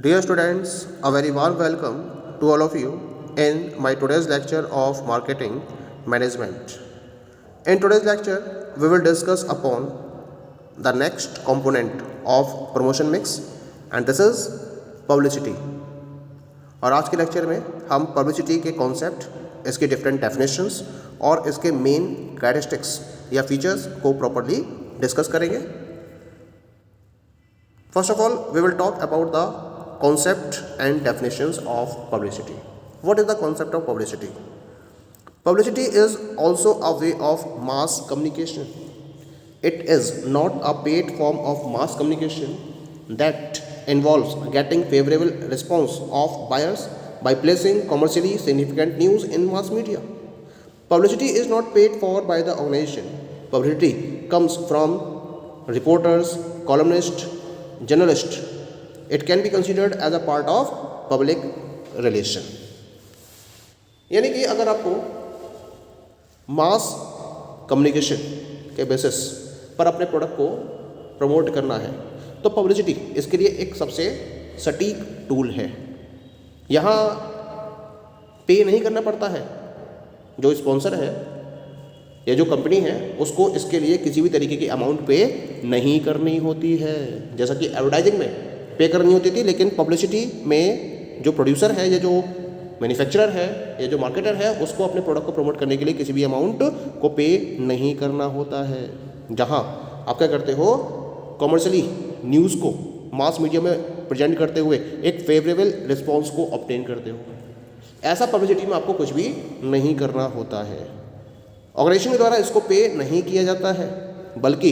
Dear students, a very warm welcome to all of you in my today's lecture of marketing management. In today's lecture, we will discuss upon the next component of promotion mix and this is publicity. और आज के lecture में हम publicity के concept, इसके different definitions और इसके main characteristics या फीचर्स को प्रॉपर्ली डिस्कस करेंगे. First of all, we will talk about the concept and definitions of publicity. What is the concept of publicity? Publicity is also a way of mass communication. It is not a paid form of mass communication that involves getting favorable response of buyers by placing commercially significant news in mass media. Publicity is not paid for by the organization. Publicity comes from reporters, columnists, journalists. It can be considered as a part of public relation. यानी कि अगर आपको mass communication के basis पर अपने product को promote करना है तो पब्लिसिटी इसके लिए एक सबसे सटीक टूल है. यहाँ पे नहीं करना पड़ता है. जो स्पॉन्सर है या जो कंपनी है उसको इसके लिए किसी भी तरीके की अमाउंट पे नहीं करनी होती है. जैसा कि एडवर्टाइजिंग में पे करनी होती थी, लेकिन पब्लिसिटी में जो प्रोड्यूसर है या जो मैन्युफैक्चरर है या जो मार्केटर है उसको अपने प्रोडक्ट को प्रमोट करने के लिए किसी भी अमाउंट को पे नहीं करना होता है. जहाँ आप क्या करते हो, कॉमर्शियली न्यूज़ को मास मीडिया में प्रेजेंट करते हुए एक फेवरेबल रिस्पॉन्स को ऑब्टेन करते हो. ऐसा पब्लिसिटी में आपको कुछ भी नहीं करना होता है. ऑर्गेनाइजेशन के द्वारा इसको पे नहीं किया जाता है, बल्कि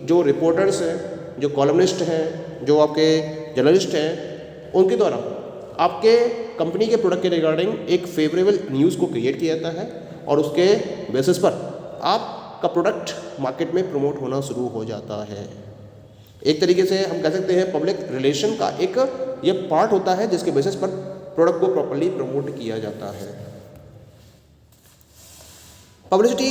जो रिपोर्टर्स हैं, जो कॉलमनिस्ट हैं, जो आपके जर्नलिस्ट हैं, उनके द्वारा आपके कंपनी के प्रोडक्ट के रिगार्डिंग एक फेवरेबल न्यूज़ को क्रिएट किया जाता है और उसके बेसिस पर आपका प्रोडक्ट मार्केट में प्रमोट होना शुरू हो जाता है. एक तरीके से हम कह सकते हैं पब्लिक रिलेशन का एक ये पार्ट होता है जिसके बेसिस पर प्रोडक्ट को प्रॉपर्ली प्रमोट किया जाता है. Publicity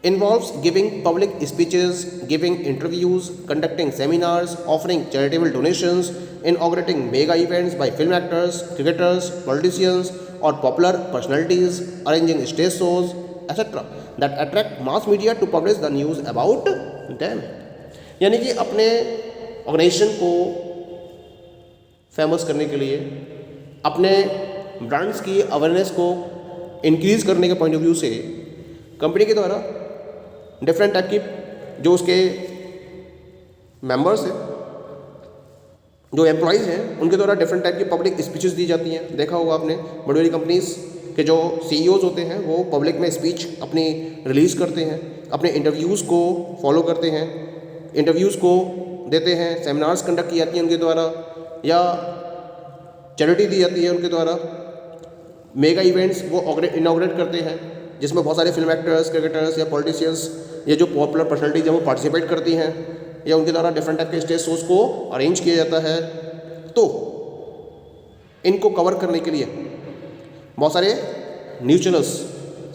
involves giving public speeches, giving interviews, conducting seminars, offering charitable donations, inaugurating mega events by film actors, cricketers, politicians or popular personalities, arranging stage shows, etc. that attract mass media to publish the news about them. यानी कि अपने organisation को famous करने के लिए, अपने brands की awareness को इंक्रीज करने के पॉइंट ऑफ व्यू से कंपनी के द्वारा डिफरेंट टाइप की जो उसके मेंबर्स हैं, जो एम्प्लॉयज़ हैं, उनके द्वारा डिफरेंट टाइप की पब्लिक स्पीचेस दी जाती हैं. देखा होगा आपने, बड़ी बड़ी कंपनीज के जो सीईओज होते हैं वो पब्लिक में स्पीच अपनी रिलीज़ करते हैं, अपने इंटरव्यूज़ को फॉलो करते हैं, इंटरव्यूज़ को देते हैं, सेमिनार्स कंडक्ट की जाती हैं उनके द्वारा या चैरिटी दी जाती है उनके द्वारा. मेगा इवेंट्स वो इनॉग्रेट करते हैं जिसमें बहुत सारे फिल्म एक्टर्स, क्रिकेटर्स या पॉलिटिशियंस या जो पॉपुलर पर्सनैलिटीज हैं वो पार्टिसिपेट करती हैं या उनके द्वारा डिफरेंट टाइप के स्टेज शोज को अरेंज किया जाता है. तो इनको कवर करने के लिए बहुत सारे न्यूज़ चैनल्स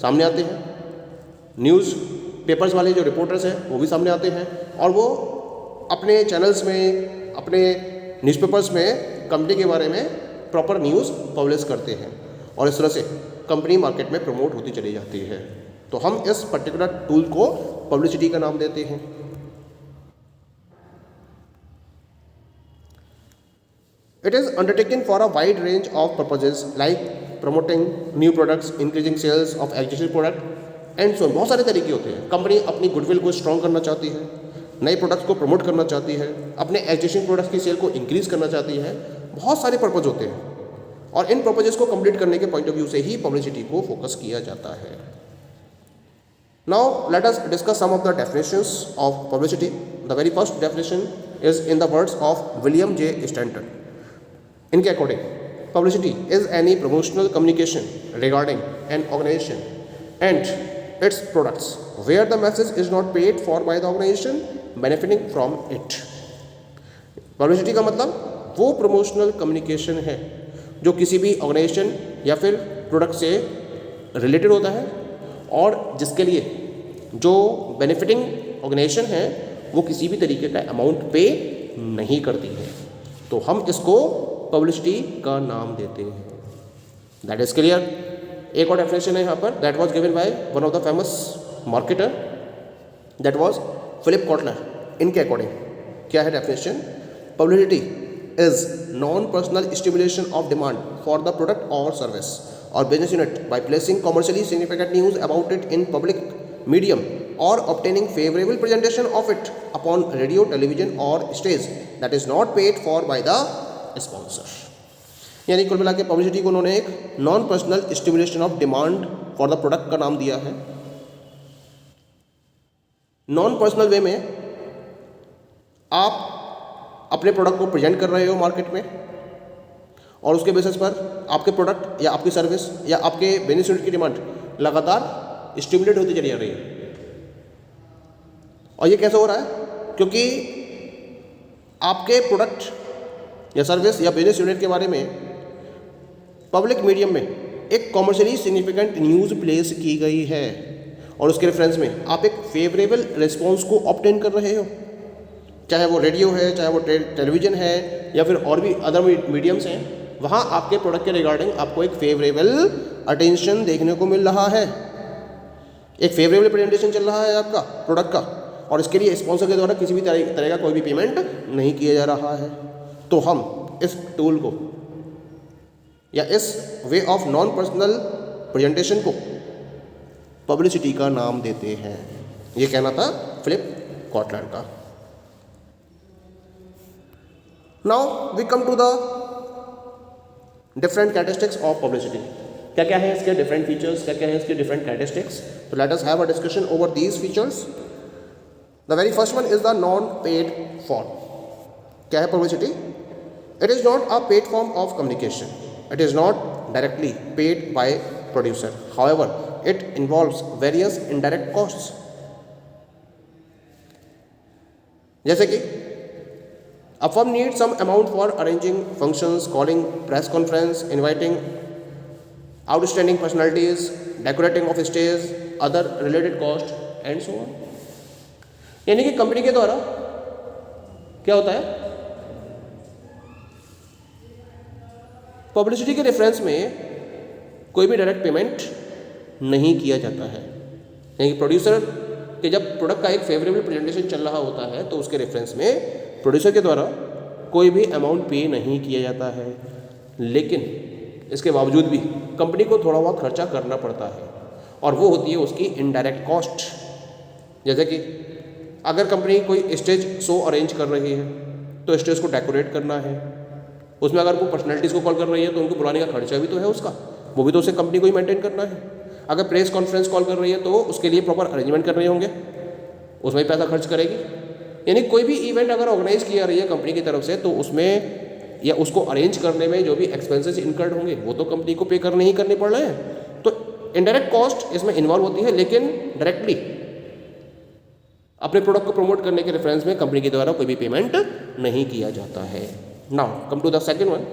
सामने आते हैं, न्यूज़ पेपर्स वाले जो रिपोर्टर्स हैं वो भी सामने आते हैं और वो अपने चैनल्स में, अपने न्यूज़पेपर्स में कंपनी के बारे में प्रॉपर न्यूज़ पब्लिश करते हैं और इस तरह से कंपनी मार्केट में प्रमोट होती चली जाती है. तो हम इस पर्टिकुलर टूल को पब्लिसिटी का नाम देते हैं. It is undertaken for a wide range of purposes like promoting new products, increasing sales of existing product and so. बहुत सारे तरीके होते हैं. कंपनी अपनी गुडविल को स्ट्रॉन्ग करना चाहती है, नए प्रोडक्ट्स को प्रमोट करना चाहती है, अपने एग्जिस्टिंग प्रोडक्ट्स की सेल को इंक्रीज करना चाहती है. बहुत सारे पर्पज होते हैं और इन पर्पजेस को कंप्लीट करने के पॉइंट ऑफ व्यू से ही पब्लिसिटी को फोकस किया जाता है. Now let us discuss some of the definitions of publicity. The very first definition is in the words of William J Stanton. इनके according publicity is any promotional communication regarding an organization and its products where the message is not paid for by the organization benefiting from it. Publicity का मतलब वो promotional communication है जो किसी भी organisation या फिर प्रोडक्ट से रिलेटेड होता है और जिसके लिए जो बेनिफिटिंग ऑर्गेनाइजेशन है वो किसी भी तरीके का अमाउंट पे नहीं करती है. तो हम इसको पब्लिसिटी का नाम देते हैं। That is clear. एक और डेफिनेशन है यहाँ पर, that was given by one of the famous marketer, that was Philip Kotler. इनके अकॉर्डिंग क्या है definition? Publicity is non personal stimulation of demand for the product or service or business unit by placing commercially significant news about it in public medium or obtaining favorable presentation of it upon radio, television or stage that is not paid for by the sponsor। यानी कुल मिला के publicity को उन्होंने एक non personal stimulation of demand for the product का नाम दिया है। नॉन पर्सनल वे में आप अपने प्रोडक्ट को प्रेजेंट कर रहे हो मार्केट में और उसके बेसिस पर आपके प्रोडक्ट या आपकी सर्विस या आपके बिजनेस यूनिट की डिमांड लगातार स्टिमुलेट होती चली जा रही है। और ये कैसे हो रहा है? क्योंकि आपके प्रोडक्ट या सर्विस या बिजनेस यूनिट के बारे में पब्लिक मीडियम में एक कॉमर्शियली सिग्निफिकेंट न्यूज़ प्लेस की गई है और उसके रेफरेंस में आप एक फेवरेबल रिस्पॉन्स को ऑब्टेन कर रहे हो, चाहे वो रेडियो है, चाहे वो टेलीविज़न है या फिर और भी अदर मीडियम्स हैं, वहाँ आपके प्रोडक्ट के रिगार्डिंग आपको एक फेवरेबल अटेंशन देखने को मिल रहा है, एक फेवरेबल प्रेजेंटेशन चल रहा है आपका प्रोडक्ट का, और इसके लिए स्पॉन्सर के द्वारा किसी भी तरह का कोई भी पेमेंट नहीं किया जा रहा है। तो हम इस टूल को या इस way of non personal presentation को पब्लिसिटी का नाम देते हैं। ये कहना था फिलिप कॉटलर का। Now we come to the different characteristics of publicity. क्या क्या है इसके डिफरेंट फीचर्स, क्या क्या है इसके डिफरेंट कैरेक्टरिस्टिक्स। तो let us have a discussion over these features. The very first one is the non paid form. क्या है publicity? It is not a paid form of communication, it is not directly paid by producer, however it involves various indirect costs. जैसे कि a firm needs some amount for arranging functions, calling press conference, inviting outstanding personalities, decorating of stage, other related cost and so on। यानी कि company के द्वारा क्या होता है, publicity के रेफरेंस में कोई भी डायरेक्ट पेमेंट नहीं किया जाता है। यानी कि प्रोड्यूसर के जब प्रोडक्ट का एक फेवरेबल प्रेजेंटेशन चल रहा होता है तो उसके रेफरेंस में प्रोड्यूसर के द्वारा कोई भी अमाउंट पे नहीं किया जाता है, लेकिन इसके बावजूद भी कंपनी को थोड़ा बहुत खर्चा करना पड़ता है और वो होती है उसकी इनडायरेक्ट कॉस्ट। जैसे कि अगर कंपनी कोई स्टेज शो अरेंज कर रही है तो स्टेज को डेकोरेट करना है, उसमें अगर वो पर्सनैलिटीज़ को कॉल कर रही है तो उनको बुलाने का खर्चा भी तो है उसका, वो भी तो उसे कंपनी को ही मेंटेन करना है। अगर प्रेस कॉन्फ्रेंस कॉल कर रही है तो उसके लिए प्रॉपर अरेंजमेंट कर रहे होंगे, उसमें भी पैसा खर्च करेगी। यानी कोई भी इवेंट अगर ऑर्गेनाइज किया रही है कंपनी की तरफ से तो उसमें या उसको अरेंज करने में जो भी एक्सपेंसेस इनकर्ड होंगे वो तो कंपनी को पे करने ही करने पड़ रहे हैं। तो इनडायरेक्ट कॉस्ट इसमें इन्वॉल्व होती है, लेकिन डायरेक्टली अपने प्रोडक्ट को प्रमोट करने के रेफरेंस में कंपनी के द्वारा कोई भी पेमेंट नहीं किया जाता है। Now come to the second one.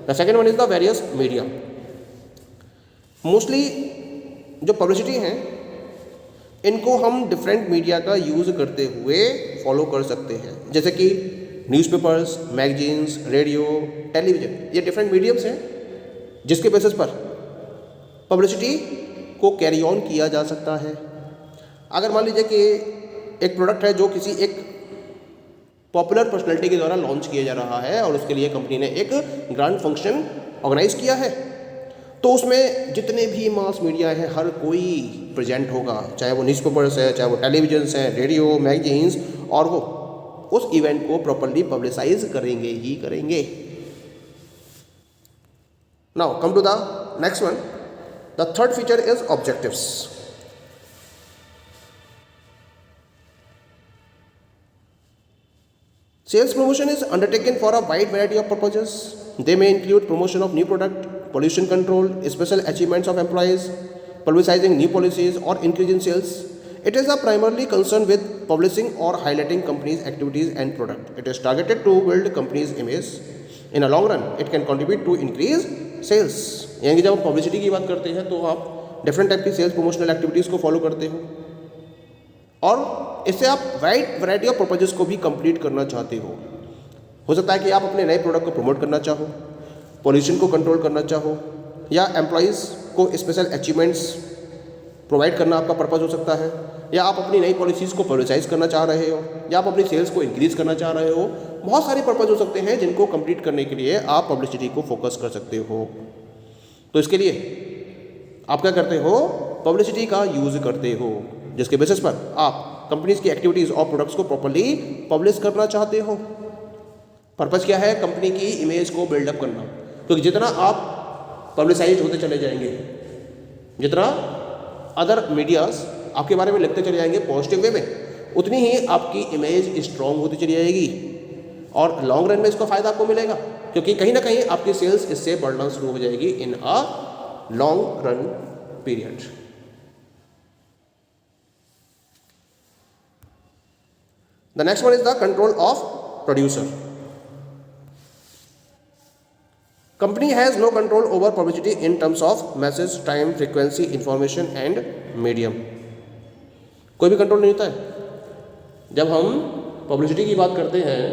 The second one is the various media. Mostly जो पब्लिसिटी है इनको हम डिफरेंट मीडिया का यूज़ करते हुए फॉलो कर सकते हैं, जैसे कि न्यूज़पेपर्स, मैगजीन्स, रेडियो, टेलीविज़न, ये डिफरेंट मीडियम्स हैं जिसके बेसिस पर पब्लिसिटी को कैरी ऑन किया जा सकता है। अगर मान लीजिए कि एक प्रोडक्ट है जो किसी एक पॉपुलर पर्सनैलिटी के द्वारा लॉन्च किया जा रहा है और उसके लिए कंपनी ने एक ग्रैंड फंक्शन ऑर्गेनाइज किया है, तो उसमें जितने भी मास मीडिया है हर कोई प्रेजेंट होगा, चाहे वो न्यूज़पेपर्स है, चाहे वो टेलीविजन है, रेडियो, मैगजीन्स, और वो उस इवेंट को प्रॉपर्ली पब्लिसाइज करेंगे ही करेंगे। Now come to the next one. The third feature is objectives. Sales promotion is undertaken for a wide variety of purposes. They may include promotion of new product, pollution control, special achievements of employees, publicizing new policies, or increasing sales. It is a primarily concerned with publishing or highlighting companies' activities and product. It is targeted to build companies' image. In a long run, it can contribute to increase sales. यानी जब आप publicity की बात करते हैं तो आप different type की सेल्स प्रमोशनल एक्टिविटीज़ को फॉलो करते हो और इससे आप वाइड वैरायटी ऑफ पर्पजेस को भी कंप्लीट करना चाहते हो। हो सकता है कि आप अपने नए प्रोडक्ट को प्रमोट करना चाहो, पॉल्यूशन को कंट्रोल करना चाहो, या एम्प्लॉयज़ को स्पेशल अचीवमेंट्स प्रोवाइड करना आपका पर्पज़ हो सकता है, या आप अपनी नई पॉलिसीज़ को पब्लिसाइज करना चाह रहे हो, या आप अपनी सेल्स को इंक्रीज़ करना चाह रहे हो। बहुत सारे पर्पज़ हो सकते हैं जिनको कंप्लीट करने के लिए आप पब्लिसिटी को फोकस कर सकते हो। तो इसके लिए आप क्या करते हो, पब्लिसिटी का यूज़ करते हो, जिसके बेसिस पर आप कंपनीज़ की एक्टिविटीज़ और प्रोडक्ट्स को प्रॉपर्ली पब्लिश करना चाहते हो। पर्पज़ क्या है, कंपनी की इमेज को बिल्डअप करना। क्योंकि जितना आप पब्लिसाइज होते चले जाएंगे, जितना अदर मीडियाज़ आपके बारे में लिखते चले जाएंगे पॉजिटिव वे में, उतनी ही आपकी इमेज स्ट्रॉन्ग होती चली जाएगी और लॉन्ग रन में इसका फ़ायदा आपको मिलेगा, क्योंकि कहीं ना कहीं आपकी सेल्स इससे बढ़ना शुरू हो जाएगी in a long run period. The next one is the control of producer. Company has no control over publicity in terms of message, time, frequency, information and medium. कोई भी कंट्रोल नहीं होता है। जब हम पब्लिसिटी की बात करते हैं,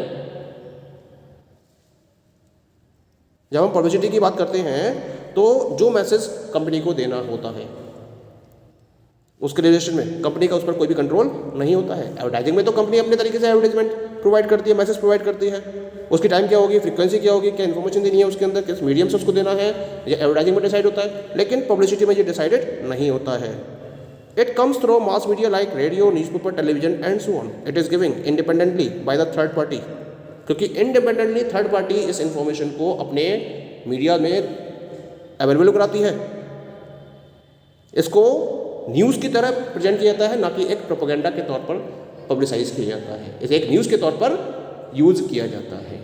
जब हम पब्लिसिटी की बात करते हैं तो जो मैसेज कंपनी को देना होता है उसके रिलेशन में कंपनी का उस पर कोई भी कंट्रोल नहीं होता है। एडवर्टाइजिंग में तो कंपनी अपने तरीके से एडवर्टाइजमेंट प्रोवाइड करती है, मैसेज प्रोवाइड करती है, उसकी टाइम क्या होगी, फ्रीक्वेंसी क्या होगी, क्या इन्फॉर्मेशन देनी है उसके अंदर, किस मीडियम से उसको देना है, ये एडवर्टाइजिंग में डिसाइड होता है। लेकिन पब्लिसिटी में ये डिसाइडेड नहीं होता है। It comes through mass media like radio, newspaper, television and so on. It is giving independently by the third party, क्योंकि इंडिपेंडेंटली थर्ड पार्टी इस इंफॉर्मेशन को अपने मीडिया में अवेलेबल कराती है। इसको न्यूज़ की तरह प्रेजेंट किया जाता है, ना कि एक प्रोपेगेंडा के तौर पर पब्लिसाइज किया जाता है। इसे एक न्यूज़ के तौर पर यूज किया जाता है।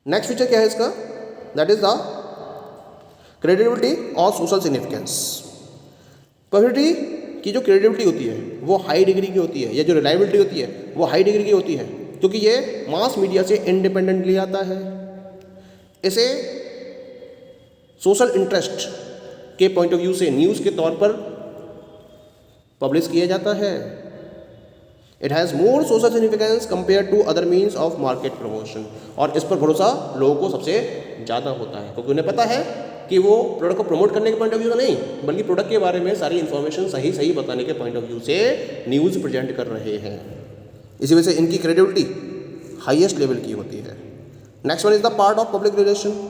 नेक्स्ट फीचर क्या है इसका, दैट इज द क्रेडिबिलिटी और सोशल सिग्निफिकेंस। पब्लिसिटी की जो क्रेडिबिलिटी होती है वो हाई डिग्री की होती है, या जो रिलायबिलिटी होती है वो हाई डिग्री की होती है, क्योंकि ये मास मीडिया से इंडिपेंडेंटली आता है। इसे सोशल इंटरेस्ट के पॉइंट ऑफ व्यू से न्यूज़ के तौर पर पब्लिश किया जाता है। It has more social significance compare to other means of market promotion. और इस पर भरोसा लोगों को सबसे ज़्यादा होता है, क्योंकि उन्हें पता है कि वो प्रोडक्ट को प्रमोट करने के पॉइंट ऑफ व्यू से नहीं, बल्कि प्रोडक्ट के बारे में सारी इन्फॉर्मेशन सही सही बताने के पॉइंट ऑफ व्यू से न्यूज़ प्रेजेंट कर रहे हैं। इसी वजह से इनकी क्रेडिबिलिटी हाईएस्ट लेवल की होती है। Next one is the part of public relation.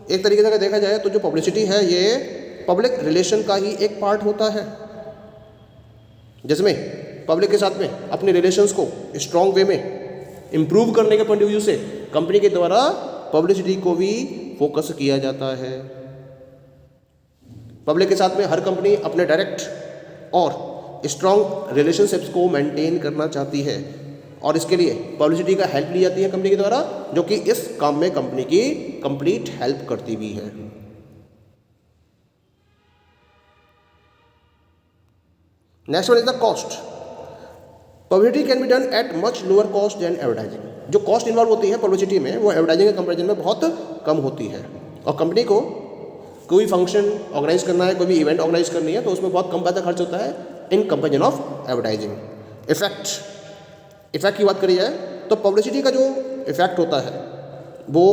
एक तरीके से अगर देखा जाए तो जो पब्लिसिटी है ये पब्लिक रिलेशन का ही एक पार्ट होता है, जिसमें पब्लिक के साथ में अपने रिलेशंस को स्ट्रॉन्ग वे में इम्प्रूव करने के पॉइंट ऑफ व्यू से कंपनी के द्वारा पब्लिसिटी को भी फोकस किया जाता है। पब्लिक के साथ में हर कंपनी अपने डायरेक्ट और स्ट्रॉन्ग रिलेशनशिप्स को मेंटेन करना चाहती है, और इसके लिए पब्लिसिटी का हेल्प ली जाती है कंपनी के द्वारा, जो कि इस काम में कंपनी की कंप्लीट हेल्प करती भी है। Next one is the cost. Publicity can be done at much lower cost than advertising. जो कॉस्ट इन्वॉल्व होती है पब्लिसिटी में वो एडवर्टाइजिंग के कंपैरिजन में बहुत कम होती है, और कंपनी को कोई फंक्शन ऑर्गेनाइज करना है, कोई भी इवेंट ऑर्गेनाइज करनी है, तो उसमें बहुत कम पैसा खर्च होता है in comparison of advertising. Effect की बात करी जाए तो पब्लिसिटी का जो इफेक्ट होता है वो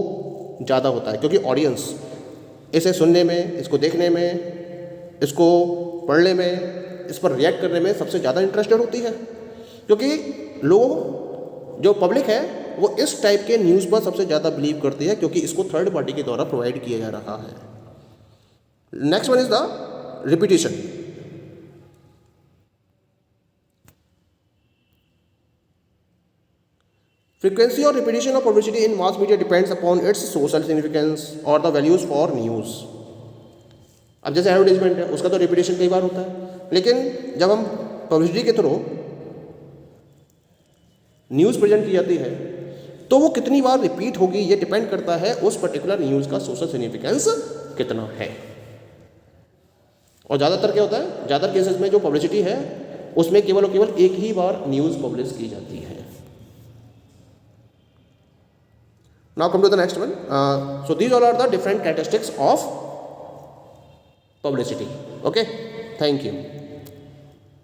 ज़्यादा होता है, क्योंकि ऑडियंस इसे सुनने में, इसको देखने में, इसको पढ़ने में, इस पर रिएक्ट करने में सबसे ज़्यादा इंटरेस्टेड होती है, क्योंकि लोग जो पब्लिक है वो इस टाइप के न्यूज़ पर सबसे ज़्यादा बिलीव करती है, क्योंकि इसको थर्ड पार्टी के द्वारा प्रोवाइड किया जा रहा है। Next one is the repetition. Frequency और repetition of publicity in mass media depends upon its social significance और द वैल्यूज फॉर न्यूज़। अब जैसे एडवर्टाइजमेंट है उसका तो रिपीटिशन कई बार होता है, लेकिन जब हम पब्लिसिटी के थ्रू न्यूज़ प्रेजेंट की जाती है तो वो कितनी बार रिपीट होगी ये डिपेंड करता है उस पर्टिकुलर न्यूज़ का सोशल सिग्निफिकेंस कितना है। और ज़्यादातर क्या होता है, ज़्यादातर केसेस में जो पब्लिसिटी है उसमें केवल और केवल एक ही बार न्यूज़ पब्लिश की जाती है। Now come to the next one. So these all are the different characteristics of publicity. Okay, thank you.